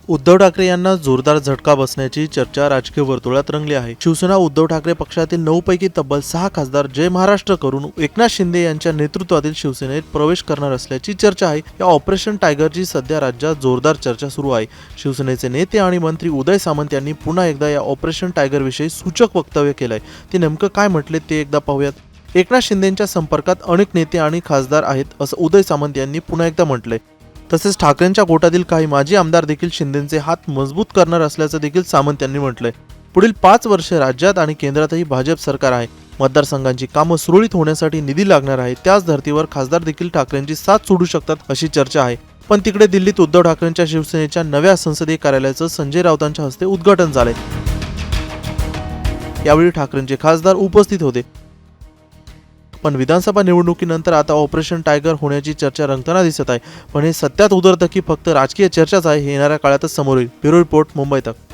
उद्धव ठाकरे यांना जोरदार झटका बसण्याची चर्चा राजकीय वर्तुळात रंगली आहे। शिवसेना उद्धव ठाकरे पक्षातील 9 पैकी तब्बल 6 खासदार जय महाराष्ट्र करून एकनाथ शिंदे यांच्या नेतृत्वातील शिवसेनेत प्रवेश करणार असल्याची चर्चा आहे। या ऑपरेशन टायगरची सध्या राज्यात जोरदार चर्चा सुरू आहे। शिवसेनेचे नेते आणि मंत्री उदय सामंत यांनी पुन्हा एकदा या ऑपरेशन टायगर विषयी सूचक वक्तव्य केलंय। ते नेमकं काय म्हटले ते एकदा पाहूयात। एकनाथ शिंदेंच्या संपर्कात अनेक नेते आणि खासदार आहेत असं उदय सामंत यांनी पुन्हा एकदा म्हटलंय। तसेच ठाकरेंच्या गोटातील काही माजी आमदार देखील शिंदेंचे हात मजबूत करणार असल्याचं देखील सामंत यांनी म्हटलंय। पुढील 5 वर्षे राज्यात आणि केंद्रातही भाजप सरकार आहे। मतदारसंघांची कामं सुरळीत होण्यासाठी निधी लागणार आहे। त्याच धर्तीवर खासदार देखील ठाकरेंची साथ सोडू शकतात अशी चर्चा आहे। पण तिकडे दिल्लीत उद्धव ठाकरेंच्या शिवसेनेच्या नव्या संसदीय कार्यालयाचं संजय राऊतांच्या हस्ते उद्घाटन झालंय। यावेळी ठाकरेंचे खासदार उपस्थित होते। पण विधानसभा निवडणुकीनंतर आता ऑपरेशन टायगर होण्याची चर्चा रंगताना दिसत आहे। पण हे सत्यात उतरतं की फक्त राजकीय चर्चाच आहे हे येणाऱ्या काळातच समोर येईल। ब्युरो रिपोर्ट, मुंबई तक।